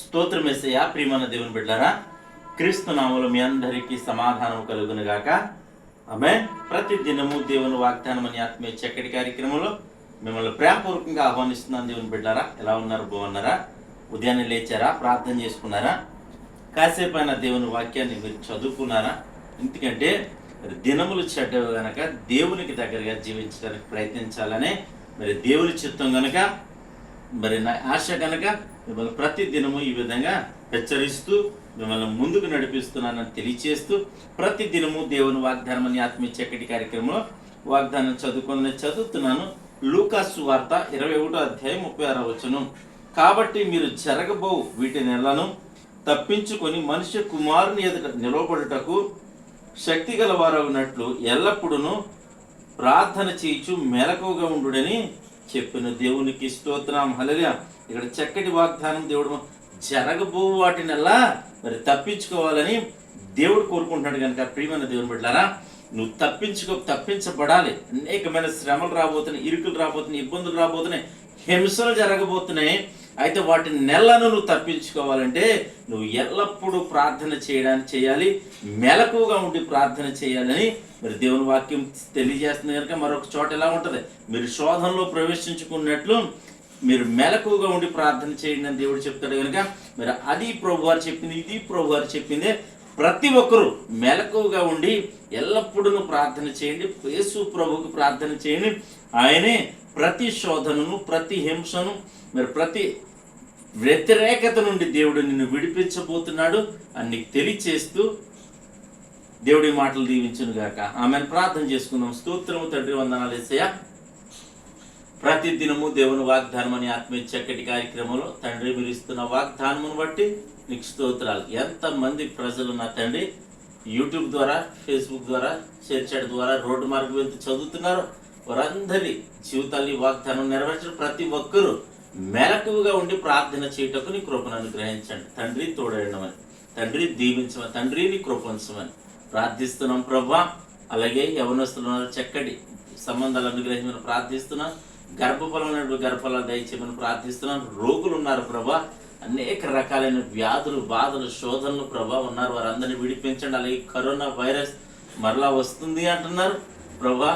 స్తోత్రం యేసయ్యా. ప్రియమైన దేవుని బిడ్డలారా, క్రీస్తు నామములో మీ అందరికీ సమాధానం కలుగును గాక. ఆమేన్. ప్రతి దినము దేవుని వాగ్దానం అనే ఆత్మీయ చక్కటి కార్యక్రమంలో మిమ్మల్ని ప్రేమపూర్వకంగా ఆహ్వానిస్తున్నాను. దేవుని బిడ్డలారా, ఎలా ఉన్నారు? బాగున్నారా? ఉదయాన్నే లేచారా? ప్రార్థన చేసుకున్నారా? కాసేపు అయినా దేవుని వాక్యాన్ని మీరు చదువుకున్నారా? ఎందుకంటే దినములు చెడ్డవి గనక దేవునికి దగ్గరగా జీవించడానికి ప్రయత్నించాలనే మరి దేవుని చిత్తం గనక, మరి నా ఆశ కనుక మిమ్మల్ని ప్రతి దినము ఈ విధంగా హెచ్చరిస్తూ మిమ్మల్ని ముందుకు నడిపిస్తున్నానని తెలియచేస్తూ ప్రతి దినము దేవుని వాగ్దానం అనే ఆత్మీయ చక్కటి కార్యక్రమంలో వాగ్దానం చదువుతున్నాను. లూకాసు వార్త 21వ అధ్యాయం 36వ వచనం. కాబట్టి మీరు జరగబో వీటి నెలను తప్పించుకొని మనుష్య కుమారుని ఎదుట నిలవబడుటకు శక్తి గలవారవునట్లు ఎల్లప్పుడూ ప్రార్థన చేయించు మెలకువగా ఉండుడని చెప్పిన దేవునికి స్తోత్రం. హల్లెలూయా. ఇక్కడ చక్కటి వాగ్దానం. దేవుడు జరగబో వాటినల్లా మరి తప్పించుకోవాలని దేవుడు కోరుకుంటున్నాడు కనుక ప్రియమైన దేవుని బిడ్డలారా, నువ్వు తప్పించబడాలి. అనేకమైన శ్రమలు రాబోతున్నాయి, ఇరుకులు రాబోతున్నాయి, ఇబ్బందులు రాబోతున్నాయి, హింసలు జరగబోతున్నాయి. అయితే వాటి నెలను నువ్వు తప్పించుకోవాలంటే నువ్వు ఎల్లప్పుడూ ప్రార్థన చేయాలి, మెలకువగా ఉండి ప్రార్థన చేయాలని మరి దేవుని వాక్యం తెలియజేస్తుంది కనుక మరొక చోట ఎలా ఉంటుంది, మీరు శోధనలో ప్రవేశించుకున్నట్లు మీరు మెలకువగా ఉండి ప్రార్థన చేయండి అని దేవుడు చెప్తాడు కనుక మరి అది ప్రభువారు చెప్పింది, ఇది ప్రభువారు చెప్పిందే. ప్రతి ఒక్కరూ మెలకువగా ఉండి ఎల్లప్పుడూ ప్రార్థన చేయండి, యేసు ప్రభువుకు ప్రార్థన చేయండి. ఆయనే ప్రతి శోధనను, ప్రతి హింసను, మరి ప్రతి వ్యతిరేకత నుండి దేవుడు నిన్ను విడిపించబోతున్నాడు అని నీకు తెలియచేస్తూ దేవుడి మాటలు దీవించును గాక. ఆమెను ప్రార్థన చేసుకుందాం. స్తోత్రము తండ్రి, వందనాలు యేసయ్యా. ప్రతి దినము దేవుని వాగ్దానం అనే ఆత్మీయ చక్కటి కార్యక్రమంలో తండ్రి మీరు ఇస్తున్న వాగ్దానమును బట్టి నీకు స్తోత్రాలు. ఎంతమంది ప్రజలు నా తండ్రి యూట్యూబ్ ద్వారా, ఫేస్బుక్ ద్వారా, చర్చ్ ద్వారా, రోడ్డు మార్గం వెళ్తూ చదువుతున్నారు, వారందరి జీవితాన్ని వాగ్దానం నెరవేర్చడం ప్రతి ఒక్కరూ మెలకువగా ఉండి ప్రార్థన చేయటకు నీ కృపను అనుగ్రహించండి తండ్రి. తోడేయడమని తండ్రి, దీవించమని తండ్రి, నీ కృపించమని ప్రార్థిస్తున్నాం ప్రభా. అలాగే యవనస్తులు చక్కటి సంబంధాలు అనుగ్రహించమని ప్రార్థిస్తున్నాం. గర్భఫలాలు దయచేయమని ప్రార్థిస్తున్నాను. రోగులు ఉన్నారు ప్రభా, అనేక రకాలైన వ్యాధులు, బాధలు, శోధనలు ప్రభా ఉన్నారు, వారందరినీ విడిపించండి. అలాగే కరోనా వైరస్ మరలా వస్తుంది అంటున్నారు ప్రభా,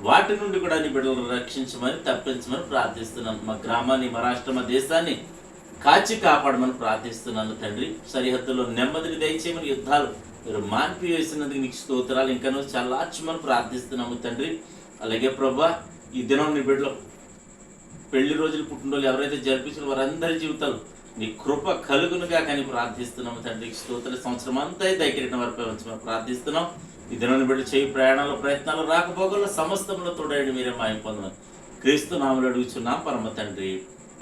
వాటి నుండి కూడా నీ బిడ్డలు రక్షించమని, తప్పించమని ప్రార్థిస్తున్నాను. మా గ్రామాన్ని, మా రాష్ట్రం, మా దేశాన్ని కాచి కాపాడమని ప్రార్థిస్తున్నాను తండ్రి. సరిహద్దులో నెమ్మదిని దయచేయమని, యుద్ధాలు మీరు మాన్పివేసినందుకు నీకు స్తోత్రాలు. ఇంకా నువ్వు చల్లార్చమని ప్రార్థిస్తున్నాము తండ్రి. అలాగే ప్రభా, ఈ దినం నీ బిడ్డలు పెళ్లి రోజులు, పుట్టినరోజులు ఎవరైతే జరిపించిన వారందరి జీవితాలు నీ కృప కలుగునుగా కానీ ప్రార్థిస్తున్నాము తండ్రికి స్తోత్రాలు. సంవత్సరం అంతా దగ్గర వరపై ఉంచమని ప్రార్థిస్తున్నాం. ఈ దినాన్ని బిడ్డ చేయి ప్రయాణాలు, ప్రయత్నాలు, రాకపోగల సమస్తంలో తోడేయండి, మీరే మాయం పొందమని క్రీస్తు నామములో అడుగుచున్నాం పరమ తండ్రి,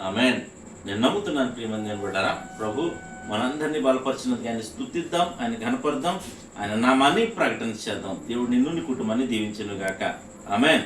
ఆమేన్. నేను నమ్ముతున్నాను ప్రియమైన దేవుని బిడ్డలారా, ప్రభు మనందరినీ బలపరిచినందుకు ఆయన స్తుతిద్దాం, ఆయన ఘనపరుద్దాం, ఆయన నామాన్ని ప్రకటన చేద్దాం. దేవుడు నిన్ను, నీ కుటుంబాన్ని దీవించును గాక. ఆమేన్.